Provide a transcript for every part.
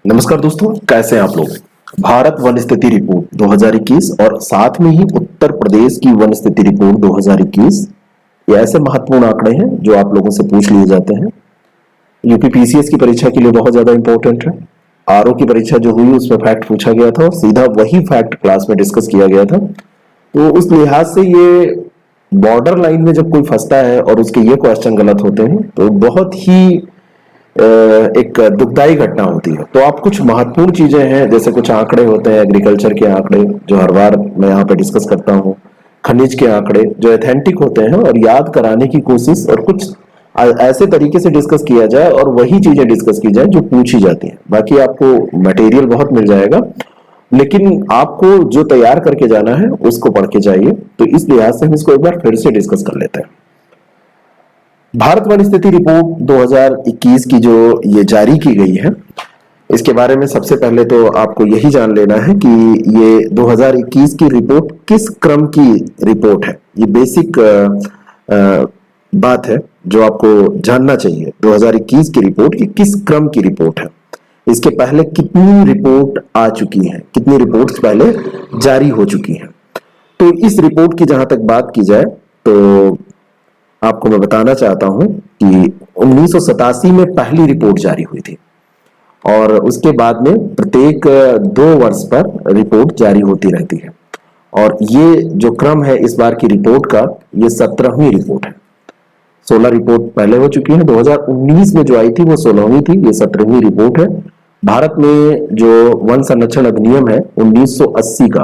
नमस्कार दोस्तों, कैसे हैं आप लोग। भारत वन स्थिति रिपोर्ट 2021 और साथ में ही उत्तर प्रदेश की वन स्थिति रिपोर्ट 2021, ये ऐसे महत्वपूर्ण आंकड़े हैं जो आप लोगों से पूछ लिए जाते हैं। यूपी पीसीएस की परीक्षा के लिए बहुत ज्यादा इंपॉर्टेंट है। आरओ की परीक्षा जो हुई उसमें फैक्ट पूछा गया था और सीधा वही फैक्ट क्लास में डिस्कस किया गया था। तो उस लिहाज से ये बॉर्डर लाइन में जब कोई फंसता है और उसके ये क्वेश्चन गलत होते हैं तो बहुत ही एक दुखदाई घटना होती है। तो आप कुछ महत्वपूर्ण चीजें हैं, जैसे कुछ आंकड़े होते हैं एग्रीकल्चर के आंकड़े जो हर बार मैं यहाँ पे डिस्कस करता हूँ, खनिज के आंकड़े जो एथेंटिक होते हैं और याद कराने की कोशिश, और कुछ ऐसे तरीके से डिस्कस किया जाए और वही चीजें डिस्कस की जाए जो पूछी जाती हैं। बाकी आपको मटेरियल बहुत मिल जाएगा, लेकिन आपको जो तैयार करके जाना है उसको पढ़ के जाइए। तो इस लिहाज से हम इसको एक बार फिर से डिस्कस कर लेते हैं। भारत वन स्थिति रिपोर्ट 2021 की जो ये जारी की गई है, इसके बारे में सबसे पहले तो आपको यही जान लेना है कि ये 2021 की रिपोर्ट किस क्रम की रिपोर्ट है। ये बेसिक बात है जो आपको जानना चाहिए। 2021 की रिपोर्ट ये किस क्रम की रिपोर्ट है, इसके पहले कितनी रिपोर्ट आ चुकी है, कितनी रिपोर्ट्स पहले जारी हो चुकी हैं। तो इस रिपोर्ट की जहां तक बात की जाए तो आपको मैं बताना चाहता हूं कि 1987 में पहली रिपोर्ट जारी हुई थी और उसके बाद में प्रत्येक 2 वर्ष पर रिपोर्ट जारी होती रहती है। और ये जो क्रम है इस बार की रिपोर्ट का, ये 17वीं रिपोर्ट है। 16 रिपोर्ट पहले हो चुकी है। 2019 में जो आई थी वो 16वीं थी, ये 17वीं रिपोर्ट है। भारत में जो वन संरक्षण अधिनियम है 1980 का,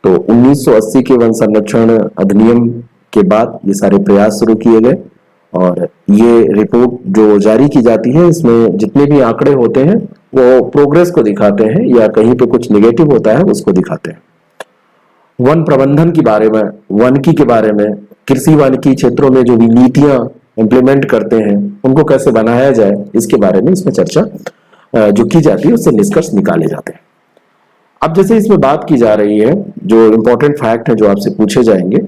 तो 1980 के वन संरक्षण अधिनियम के बाद ये सारे प्रयास शुरू किए गए और ये रिपोर्ट जो जारी की जाती है इसमें जितने भी आंकड़े होते हैं वो प्रोग्रेस को दिखाते हैं या कहीं पे कुछ निगेटिव होता है उसको दिखाते हैं। वन प्रबंधन के बारे में, वानिकी के बारे में, कृषि वानिकी क्षेत्रों में जो भी नीतियां इंप्लीमेंट करते हैं उनको कैसे बनाया जाए, इसके बारे में इसमें चर्चा जो की जाती है उससे निष्कर्ष निकाले जाते हैं। अब जैसे इसमें बात की जा रही है, जो इंपॉर्टेंट फैक्ट है जो आपसे पूछे जाएंगे,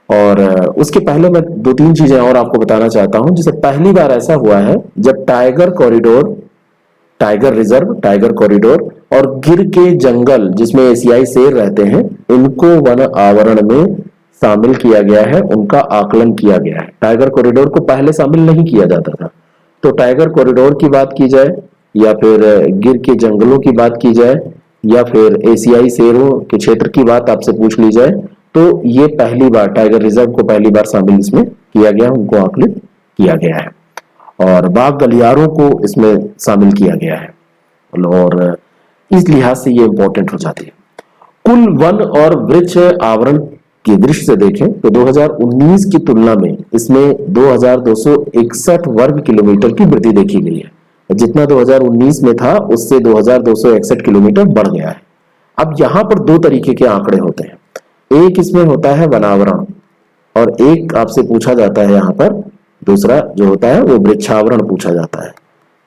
और उसके पहले मैं 2-3 चीजें और आपको बताना चाहता हूं। जैसे पहली बार ऐसा हुआ है जब tiger corridor, tiger reserve, tiger corridor और गिर के जंगल जिसमें एशियाई शेर रहते हैं इनको वन आवरण में शामिल किया गया है, उनका आकलन किया गया है। टाइगर कॉरिडोर को पहले शामिल नहीं किया जाता था। तो टाइगर कॉरिडोर की बात की जाए या फिर गिर के जंगलों की बात की जाए या फिर एशियाई शेरों के क्षेत्र की बात आपसे पूछ ली जाए, तो ये पहली बार टाइगर रिजर्व को पहली बार शामिल इसमें किया गया, उनको आकलित किया गया है। और बाघ गलियारों को इसमें शामिल किया गया है और इस लिहाज से ये इंपॉर्टेंट हो जाती है। कुल वन और वृक्ष आवरण की दृष्टि से देखें तो 2019 की तुलना में इसमें 2261 वर्ग किलोमीटर की वृद्धि देखी गई है। जितना 2019 में था उससे 2261 किलोमीटर बढ़ गया है। अब यहां पर 2 तरीके के आंकड़े होते हैं। एक इसमें होता है वनावरण और एक आपसे पूछा जाता है यहाँ पर दूसरा जो होता है वो वृक्षावरण पूछा जाता है।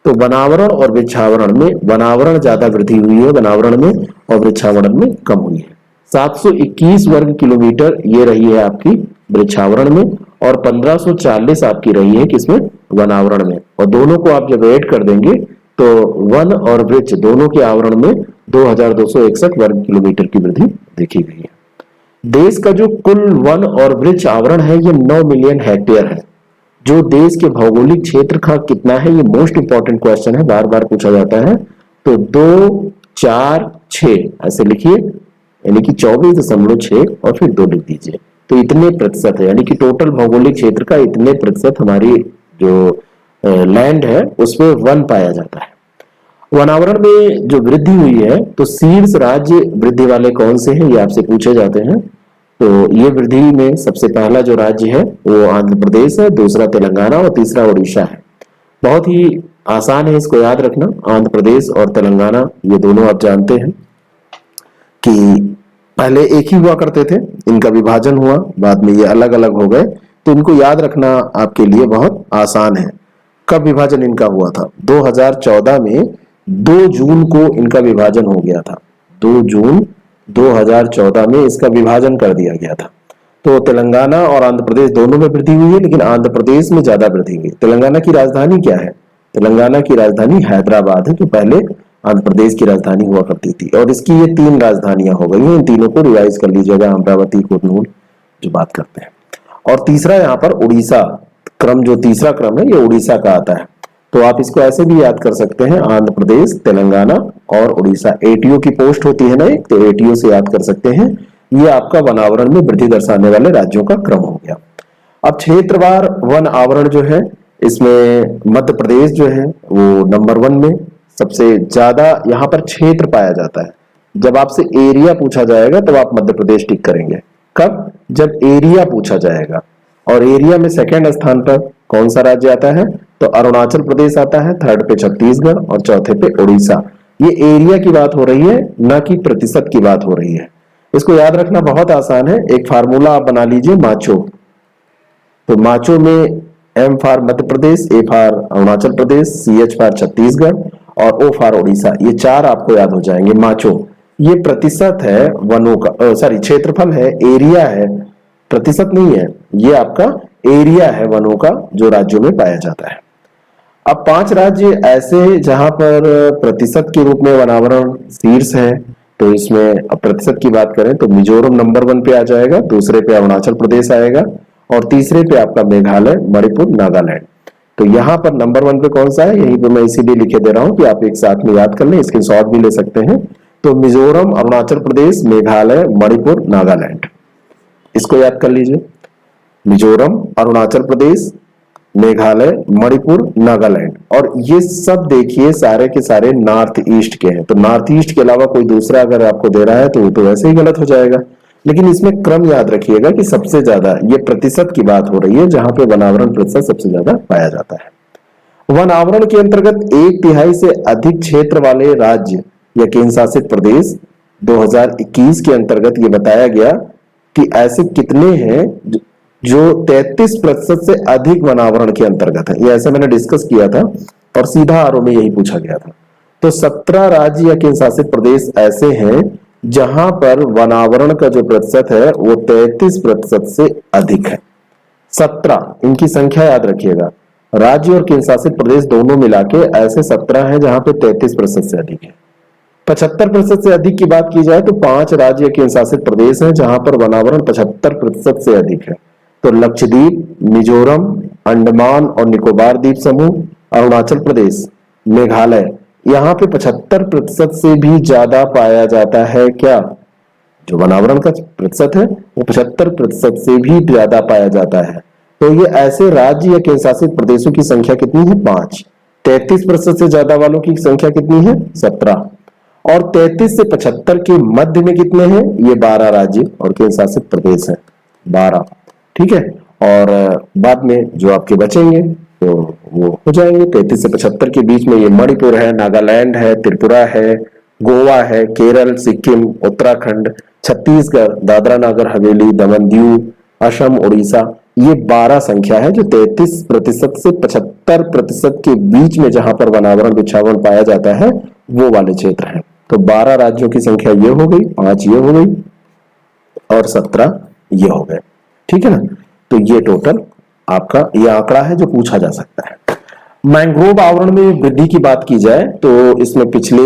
तो वनावरण और वृक्षावरण में वनावरण ज्यादा वृद्धि हुई है वनावरण में और वृक्षावरण में कम हुई है। 721 वर्ग किलोमीटर ये रही है आपकी वृक्षावरण में और 1540 आपकी रही है किसमें, वनावरण में। और दोनों को आप जब ऐड कर देंगे तो वन और वृक्ष दोनों के आवरण में 2261 वर्ग किलोमीटर की वृद्धि देखी गई है। देश का जो कुल वन और वृक्ष आवरण है ये 9 मिलियन हेक्टेयर है। जो देश के भौगोलिक क्षेत्र का कितना है, ये मोस्ट इंपॉर्टेंट क्वेश्चन है, बार बार पूछा जाता है। तो 2, 4, 6 ऐसे लिखिए, यानी कि 24.6 और फिर 2 लिख दीजिए। तो इतने प्रतिशत है, यानी कि टोटल भौगोलिक क्षेत्र का इतने प्रतिशत हमारी जो लैंड है उसमें वन पाया जाता है। वनावरण में जो वृद्धि हुई है तो शीर्ष राज्य वृद्धि वाले कौन से हैं ये आपसे पूछे जाते हैं। तो ये वृद्धि में सबसे पहला जो राज्य है वो आंध्र प्रदेश है, दूसरा तेलंगाना और तीसरा उड़ीसा है। बहुत ही आसान है इसको याद रखना। आंध्र प्रदेश और तेलंगाना ये दोनों आप जानते हैं कि पहले एक ही हुआ करते थे, इनका विभाजन हुआ, बाद में ये अलग अलग हो गए। तो इनको याद रखना आपके लिए बहुत आसान है। कब विभाजन इनका हुआ था? 2014 में 2 जून को इनका विभाजन हो गया था। 2 जून 2014 में इसका विभाजन कर दिया गया था। तो तेलंगाना और आंध्र प्रदेश दोनों में वृद्धि हुई है, लेकिन आंध्र प्रदेश में ज्यादा वृद्धि हुई। तेलंगाना की राजधानी क्या है? तेलंगाना की राजधानी हैदराबाद है। तो पहले आंध्र प्रदेश की राजधानी हुआ करती थी। और इसकी ये 3 राजधानियां हो गई हैं, इन तीनों को रिवाइज कर लीजिएगा, अमरावती, कुर्नूल जो बात करते हैं। और तीसरा यहाँ पर उड़ीसा क्रम, जो तीसरा क्रम है ये उड़ीसा का आता है। तो आप इसको ऐसे भी याद कर सकते हैं, आंध्र प्रदेश, तेलंगाना और उड़ीसा। एटीओ की पोस्ट होती है ना एक, तो एटीओ से याद कर सकते हैं। ये आपका वन आवरण में वृद्धि दर्शाने वाले राज्यों का क्रम हो गया। अब क्षेत्रवार वन आवरण जो है, इसमें मध्य प्रदेश जो है वो नंबर 1 में सबसे ज्यादा यहाँ पर क्षेत्र पाया जाता है। जब आपसे एरिया पूछा जाएगा तब आप मध्य प्रदेश टिक करेंगे। कब? जब एरिया पूछा जाएगा। और एरिया में सेकंड स्थान पर कौन सा राज्य आता है? तो अरुणाचल प्रदेश आता है, थर्ड पे छत्तीसगढ़ और चौथे पे उड़ीसा। ये एरिया की बात हो रही है, ना कि प्रतिशत की बात हो रही है। इसको याद रखना बहुत आसान है। एक फार्मूला आप बना लीजिए, माचो। तो माचो में M for Madhya Pradesh, A for Arunachal Pradesh, C H for Chhattisgarh और ओ फॉर उड़ीसा। ये 4 आपको याद हो जाएंगे। माचो ये प्रतिशत है वनों का, सॉरी क्षेत्रफल है, एरिया है, प्रतिशत नहीं है। ये आपका एरिया है वनों का जो राज्यों में पाया जाता है। अब 5 राज्य ऐसे जहां पर प्रतिशत के रूप में वनावरण शीर्ष है। तो इसमें अब प्रतिशत की बात करें तो मिजोरम नंबर 1 पे आ जाएगा, दूसरे पे अरुणाचल प्रदेश आएगा और तीसरे पे आपका मेघालय, मणिपुर, नागालैंड। तो यहाँ पर नंबर 1 पे कौन सा है, यहीं पे मैं इसीलिए लिखे दे रहा हूं कि आप एक साथ में याद कर लें, स्क्रीनशॉट भी ले सकते हैं। तो मिजोरम, अरुणाचल प्रदेश, मेघालय, मणिपुर, नागालैंड, इसको याद कर लीजिए। मिजोरम, अरुणाचल प्रदेश, मेघालय, मणिपुर, नागालैंड। और ये सब देखिए सारे के सारे नॉर्थ ईस्ट के हैं। तो नॉर्थ ईस्ट के अलावा कोई दूसरा अगर आपको दे रहा है तो वो तो वैसे ही गलत हो जाएगा। लेकिन इसमें क्रम याद रखिएगा कि सबसे ज्यादा ये प्रतिशत की बात हो रही है, जहां पे वनावरण प्रतिशत सबसे ज्यादा पाया जाता है। वन आवरण के अंतर्गत 1/3 से अधिक क्षेत्र वाले राज्य या केंद्र शासित प्रदेश 2021 के अंतर्गत ये बताया गया कि ऐसे कितने हैं जो 33% से अधिक वनावरण के अंतर्गत है। ये ऐसे मैंने डिस्कस किया था और सीधा आरओ में यही पूछा गया था। तो 17 राज्य या केंद्र शासित प्रदेश ऐसे हैं जहां पर वनावरण का जो प्रतिशत है वो 33% से अधिक है। 17, इनकी संख्या याद रखिएगा। राज्य और केंद्र शासित प्रदेश दोनों मिला के ऐसे 17 हैं जहां पे 33% से अधिक है। 75% से अधिक की बात की जाए तो 5 राज्य केंद्र शासित प्रदेश हैं जहां पर वनावरण 75% से अधिक है। तो लक्षद्वीप, मिजोरम, अंडमान और निकोबार द्वीप समूह, अरुणाचल प्रदेश, मेघालय, यहाँ पे 75% से भी ज्यादा पाया जाता है। क्या? जो वनावरण का प्रतिशत है वो 75% से भी ज्यादा पाया जाता है। तो ये ऐसे राज्य या केंद्र शासित प्रदेशों की संख्या कितनी है? 5। 33% से ज्यादा वालों की संख्या कितनी है? 17। और 33 से 75 के मध्य में कितने हैं? ये 12 राज्य और केंद्र शासित प्रदेश है, 12। ठीक है। और बाद में जो आपके बचेंगे तो वो हो जाएंगे 33 से 75 के बीच में। ये मणिपुर है, नागालैंड है, त्रिपुरा है, गोवा है, केरल, सिक्किम, उत्तराखंड, छत्तीसगढ़, दादरा नगर हवेली, दमन दीव, असम, उड़ीसा। ये 12 संख्या है जो 33% से 75% के बीच में जहां पर वनावरण बिछावन पाया जाता है वो वाले क्षेत्र हैं। तो 12 राज्यों की संख्या ये हो गई, 5 ये हो गई और 17 ये हो गए। ठीक है ना। तो ये टोटल आपका ये आंकड़ा है जो पूछा जा सकता है। मैंग्रोव आवरण में वृद्धि की बात की जाए तो इसमें पिछले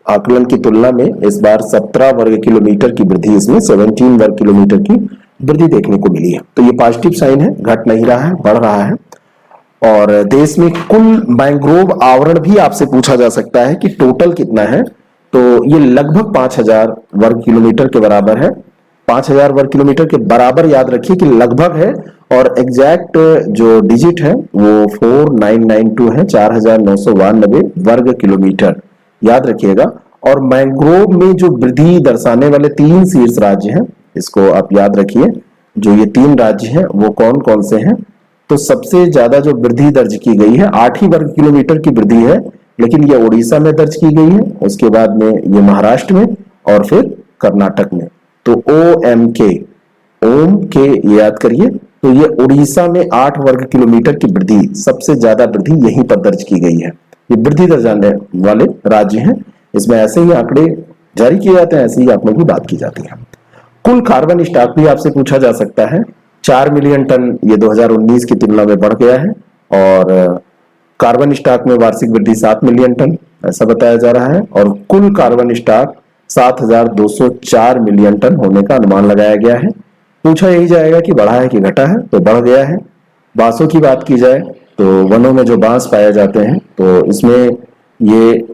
आकलन की तुलना में इस बार 17 वर्ग किलोमीटर की वृद्धि, इसमें 17 वर्ग किलोमीटर की वृद्धि देखने को मिली है। तो ये पॉजिटिव साइन है, घट नहीं रहा है, बढ़ रहा है। और देश में कुल मैंग्रोव आवरण भी आपसे पूछा जा सकता है कि टोटल कितना है। तो ये लगभग 5000 वर्ग किलोमीटर के बराबर है। 5000 वर्ग किलोमीटर के बराबर याद रखिए कि लगभग है, और एग्जैक्ट जो डिजिट है वो 4992 है, 4992 वर्ग किलोमीटर याद रखिएगा। और मैंग्रोव में जो वृद्धि दर्शाने वाले 3 शीर्ष राज्य हैं, इसको आप याद रखिए। जो ये 3 राज्य हैं वो कौन कौन से हैं? तो सबसे ज्यादा जो वृद्धि दर्ज की गई है 8 ही वर्ग किलोमीटर की वृद्धि है, लेकिन ये उड़ीसा में दर्ज की गई है, उसके बाद में ये महाराष्ट्र में और फिर कर्नाटक में। तो ओम के याद करिए। तो ये उड़ीसा में 8 वर्ग किलोमीटर की वृद्धि, सबसे ज्यादा वृद्धि यहीं पर दर्ज की गई है। ये वृद्धि दर्शाने वाले राज्य हैं। इसमें ऐसे ही आंकड़े जारी किए जाते हैं, ऐसे ही आंकड़ों की बात की जाती है। कुल कार्बन स्टॉक भी आपसे पूछा जा सकता है। 4 मिलियन टन ये 2019 की तुलना में बढ़ गया है। और कार्बन स्टॉक में वार्षिक वृद्धि 7 मिलियन टन। ऐसा बताया जा रहा है। और कुल कार्बन स्टॉक 7,204 मिलियन टन होने का अनुमान लगाया गया है। पूछा यही जाएगा कि बढ़ा है कि घटा है, तो बढ़ गया है। बांसों की बात की जाए तो वनों में जो बांस पाए जाते हैं तो इसमें ये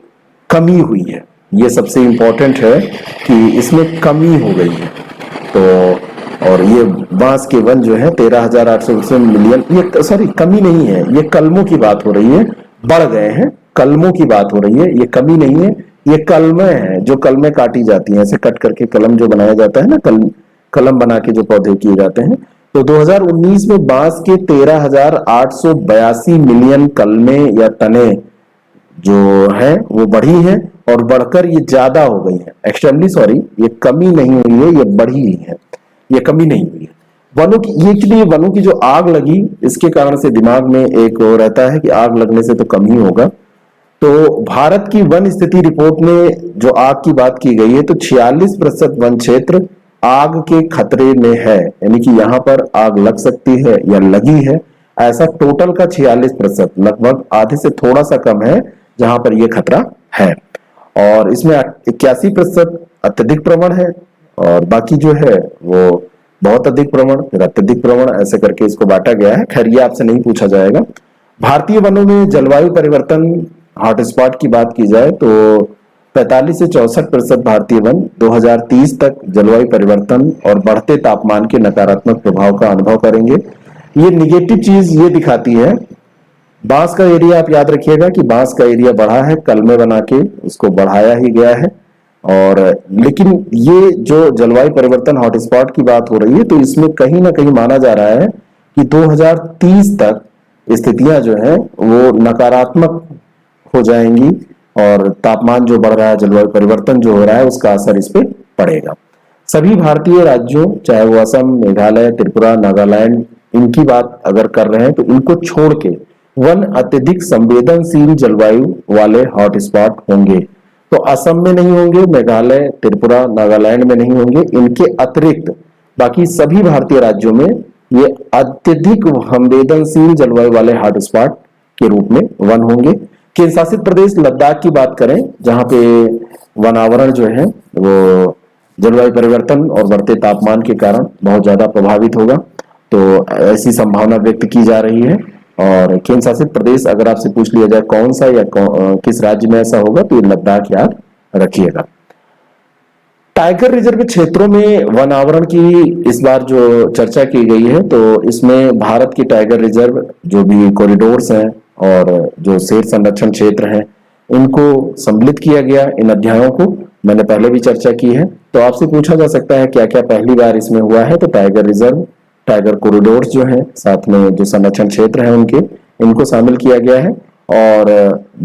कमी हुई है। ये सबसे इंपॉर्टेंट है कि इसमें कमी हो गई है। तो और ये बांस के वन जो है 13,800 मिलियन, ये सॉरी कमी नहीं है, ये कलमों की बात हो रही है, बढ़ गए हैं, कलमों की बात हो रही है, ये कमी नहीं है, ये कलमें हैं जो कलमें काटी जाती हैं, ऐसे कट करके कलम जो बनाया जाता है ना, कलम बना के जो पौधे किए जाते हैं। तो 2019 में बांस के 13,882 मिलियन कलमें या तने जो है वो बढ़ी है, और बढ़कर ये ज्यादा हो गई है। एक्सट्रीमली सॉरी, ये कमी नहीं हुई है, ये बढ़ी ही है, ये कमी नहीं हुई है। वनों की ये के लिए वनों की जो आग लगी, इसके कारण से दिमाग में एक वो रहता है कि आग लगने से तो कम ही होगा। तो भारत की वन स्थिति रिपोर्ट में जो आग की बात की गई है, तो 46% वन क्षेत्र आग के खतरे में है, यानी कि यहां पर आग लग सकती है या लगी है। ऐसा टोटल का 46%, लगभग आधे से थोड़ा सा कम है जहां पर यह खतरा है। और इसमें 81% अत्यधिक प्रवण है, और बाकी जो है वो बहुत अधिक प्रवण, फिर अत्यधिक प्रवण, ऐसे करके इसको बांटा गया है। खैर ये आपसे नहीं पूछा जाएगा। भारतीय वनों में जलवायु परिवर्तन हॉटस्पॉट की बात की जाए तो 45 से 64% भारतीय वन 2030 तक जलवायु परिवर्तन और बढ़ते तापमान के नकारात्मक प्रभाव का अनुभव करेंगे। ये निगेटिव चीज ये दिखाती है। बांस का एरिया आप याद रखिएगा कि बांस का एरिया बढ़ा है, कलमे बना के उसको बढ़ाया ही गया है। और लेकिन ये जो जलवायु परिवर्तन हॉटस्पॉट की बात हो रही है, तो इसमें कहीं ना कहीं माना जा रहा है कि 2030 तक स्थितियां जो है वो नकारात्मक हो जाएंगी, और तापमान जो बढ़ रहा है, जलवायु परिवर्तन जो हो रहा है, उसका असर इस पे पड़ेगा। सभी भारतीय राज्यों, चाहे वो असम, मेघालय, त्रिपुरा, नागालैंड, इनकी बात अगर कर रहे हैं तो इनको छोड़ के वन अत्यधिक संवेदनशील जलवायु वाले हॉटस्पॉट होंगे। तो असम में नहीं होंगे, मेघालय, त्रिपुरा, नागालैंड में नहीं होंगे। इनके अतिरिक्त बाकी सभी भारतीय राज्यों में ये अत्यधिक संवेदनशील जलवायु वाले हॉटस्पॉट के रूप में वन होंगे। केंद्र शासित प्रदेश लद्दाख की बात करें, जहां पे वनावरण जो है वो जलवायु परिवर्तन और बढ़ते तापमान के कारण बहुत ज्यादा प्रभावित होगा, तो ऐसी संभावना व्यक्त की जा रही है। और केंद्र शासित प्रदेश अगर आपसे पूछ लिया जाए कौन सा या किस राज्य में ऐसा होगा, तो ये लद्दाख याद रखिएगा। टाइगर रिजर्व क्षेत्रों में वनावरण की इस बार जो चर्चा की गई है, तो इसमें भारत की टाइगर रिजर्व जो भी कॉरिडोर्स हैं और जो शेर संरक्षण क्षेत्र हैं, इनको सम्मिलित किया गया। इन अध्यायों को मैंने पहले भी चर्चा की है। तो आपसे पूछा जा सकता है क्या क्या पहली बार इसमें हुआ है, तो टाइगर रिजर्व, टाइगर कॉरिडोर्स जो है, साथ में जो संरक्षण क्षेत्र है उनके, इनको शामिल किया गया है। और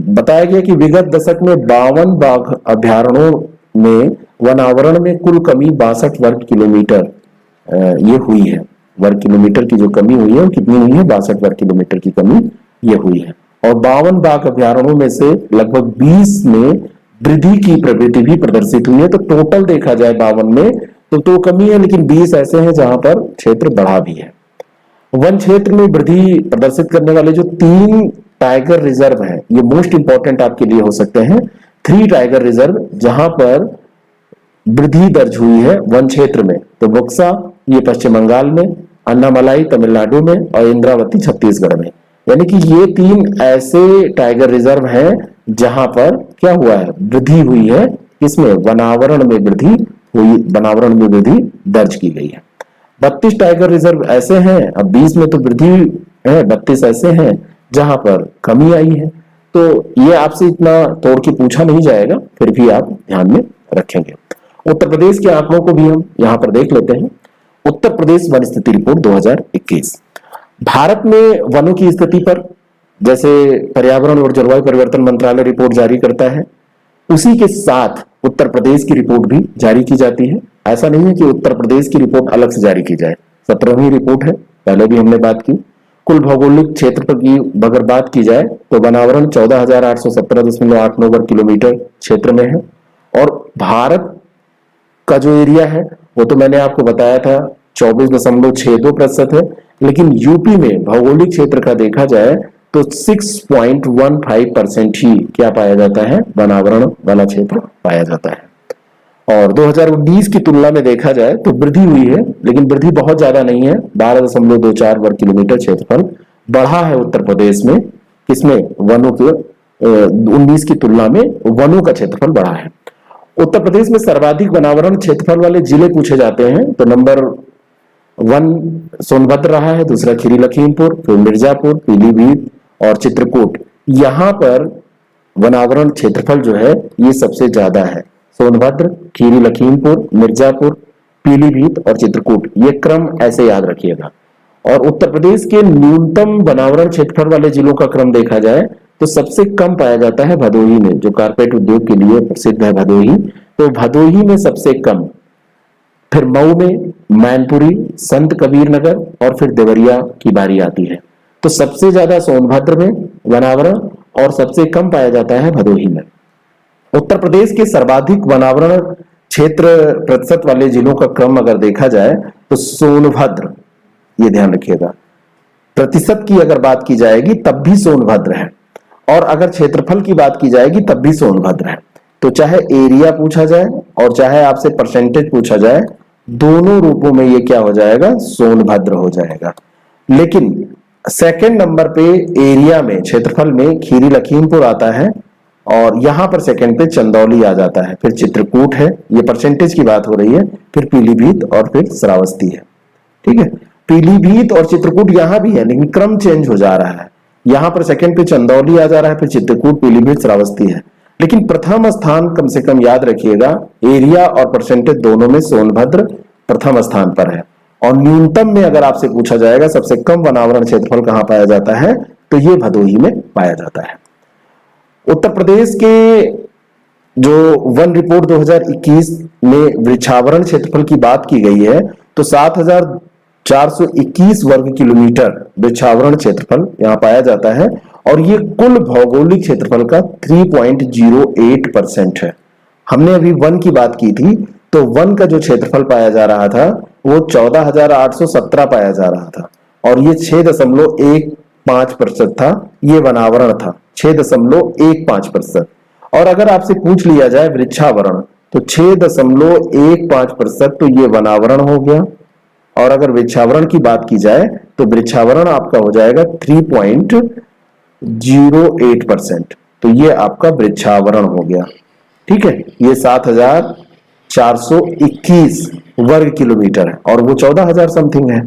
बताया गया कि विगत दशक में 52 बाघ अभ्यारण्यों में वनावरण में कुल कमी 62 वर्ग किलोमीटर ये हुई है। वर्ग किलोमीटर की जो कमी हुई है वो कितनी हुई है? 62 वर्ग किलोमीटर की कमी ये हुई है। और 52 बाघ अभ्यारण्यों में से लगभग 20 में वृद्धि की प्रवृत्ति भी प्रदर्शित हुई है। तो टोटल देखा जाए 52 में तो कमी है, लेकिन 20 ऐसे हैं जहां पर क्षेत्र बढ़ा भी है। वन क्षेत्र में वृद्धि प्रदर्शित करने वाले जो 3 टाइगर रिजर्व हैं, ये मोस्ट इंपॉर्टेंट आपके लिए हो सकते हैं। 3 टाइगर रिजर्व जहां पर वृद्धि दर्ज हुई है वन क्षेत्र में, तो बक्सा ये पश्चिम बंगाल में, अन्नामलाई तमिलनाडु में, और इंद्रावती छत्तीसगढ़ में। यानी कि ये 3 ऐसे टाइगर रिजर्व हैं जहां पर क्या हुआ है? वृद्धि हुई है। इसमें वनावरण में वृद्धि हुई, वनावरण में वृद्धि दर्ज की गई है। 32 टाइगर रिजर्व ऐसे हैं, अब 20 में तो वृद्धि है, 32 ऐसे हैं जहां पर कमी आई है। तो ये आपसे इतना तोड़ के पूछा नहीं जाएगा, फिर भी आप ध्यान में रखेंगे। उत्तर प्रदेश के आंकड़ों को भी हम यहां पर देख लेते हैं। उत्तर प्रदेश वन स्थिति रिपोर्ट 2021। भारत में वनों की स्थिति पर जैसे पर्यावरण और जलवायु परिवर्तन मंत्रालय रिपोर्ट जारी करता है, उसी के साथ उत्तर प्रदेश की रिपोर्ट भी जारी की जाती है। ऐसा नहीं है कि उत्तर प्रदेश की रिपोर्ट अलग से जारी की जाए। 17वीं रिपोर्ट है, पहले भी हमने बात की। कुल भौगोलिक क्षेत्र की अगर बात की जाए तो वनावरण 14,817.89 वर्ग किलोमीटर क्षेत्र में है। और भारत का जो एरिया है वो तो मैंने आपको बताया था 24.62% है। लेकिन यूपी में भौगोलिक क्षेत्र का देखा जाए तो 6.15% ही क्या पाया जाता है, वनावरण वाला क्षेत्र पाया जाता है। और 2019 की तुलना में देखा जाए तो वृद्धि हुई है, लेकिन वृद्धि बहुत ज्यादा नहीं है। 12.24 वर्ग किलोमीटर क्षेत्रफल बढ़ा है उत्तर प्रदेश में, किसमें, वनों के 19 की तुलना में वनों का क्षेत्रफल बढ़ा है। उत्तर प्रदेश में सर्वाधिक वनावरण क्षेत्रफल वाले जिले पूछे जाते हैं तो नंबर 1 सोनभद्र रहा है, दूसरा खीरी लखीमपुर, फिर मिर्जापुर, पीलीभीत और चित्रकूट। यहां पर वनावरण क्षेत्रफल जो है ये सबसे ज्यादा है। सोनभद्र, खीरी लखीमपुर, मिर्जापुर, पीलीभीत और चित्रकूट, ये क्रम ऐसे याद रखिएगा। और उत्तर प्रदेश के न्यूनतम वनावरण क्षेत्रफल वाले जिलों का क्रम देखा जाए तो सबसे कम पाया जाता है भदोही में, जो कारपेट उद्योग के लिए प्रसिद्ध है भदोही। तो भदोही में सबसे कम, फिर मऊ में, मैनपुरी, संत कबीर नगर और फिर देवरिया की बारी आती है। तो सबसे ज्यादा सोनभद्र में वनावरण और सबसे कम पाया जाता है भदोही में। उत्तर प्रदेश के सर्वाधिक वनावरण क्षेत्र प्रतिशत वाले जिलों का क्रम अगर देखा जाए तो सोनभद्र, ये ध्यान रखिएगा, प्रतिशत की अगर बात की जाएगी तब भी सोनभद्र है, और अगर क्षेत्रफल की बात की जाएगी तब भी सोनभद्र है। तो चाहे एरिया पूछा जाए और चाहे आपसे परसेंटेज पूछा जाए, दोनों रूपों में ये क्या हो जाएगा, सोनभद्र हो जाएगा। लेकिन सेकंड नंबर पे एरिया में, क्षेत्रफल में खीरी लखीमपुर आता है, और यहां पर सेकंड पे चंदौली आ जाता है, फिर चित्रकूट है, ये परसेंटेज की बात हो रही है, फिर पीलीभीत और फिर श्रावस्ती है। ठीक है, पीलीभीत और चित्रकूट यहां भी है, लेकिन क्रम चेंज हो जा रहा है। यहां पर सेकंड पे चंदौली आ जा रहा है, फिर चित्रकूट, पीलीभीत, श्रावस्ती है। लेकिन प्रथम स्थान कम से कम याद रखिएगा, एरिया और परसेंटेज दोनों में सोनभद्र प्रथम स्थान पर है। और न्यूनतम में अगर आपसे पूछा जाएगा सबसे कम वनावरण क्षेत्रफल कहां पाया जाता है, तो ये भदोही में पाया जाता है। उत्तर प्रदेश के जो वन रिपोर्ट 2021 में वृक्षावरण क्षेत्रफल की बात की गई है तो 7,421 वर्ग किलोमीटर वृक्षावरण क्षेत्रफल यहां पाया जाता है, और ये कुल भौगोलिक क्षेत्रफल का 3.08% है। हमने अभी वन की बात की थी, तो वन का जो क्षेत्रफल पाया जा रहा था वो 14,817 पाया जा रहा था, और ये 6.15% था, ये वनावरण था, 6.15%। और अगर आपसे पूछ लिया जाए वृक्षावरण तो 6.15% तो ये वनावरण हो गया, और अगर वृक्षावरण की बात की जाए तो वृक्षावरण आपका हो जाएगा 3.08%, तो ये आपका वृक्षावरण हो गया। ठीक है, ये 7,421 वर्ग किलोमीटर है और वो 14,000 समथिंग है।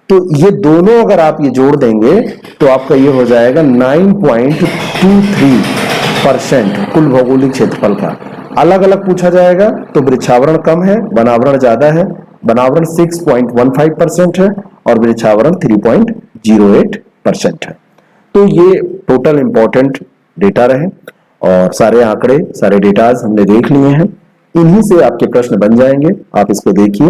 तो ये दोनों अगर आप ये जोड़ देंगे तो आपका ये हो जाएगा 9.23% कुल भौगोलिक क्षेत्रफल का। अलग अलग पूछा जाएगा तो वृक्षावरण कम है, वनावरण ज्यादा है। वनावरण 6.15% है और वृक्षावरण 3.08% है। तो ये टोटल इंपॉर्टेंट डेटा रहे, और सारे आंकड़े, सारे डेटाज हमने देख लिए हैं। इन्हीं से आपके प्रश्न बन जाएंगे, आप इसको देखिए।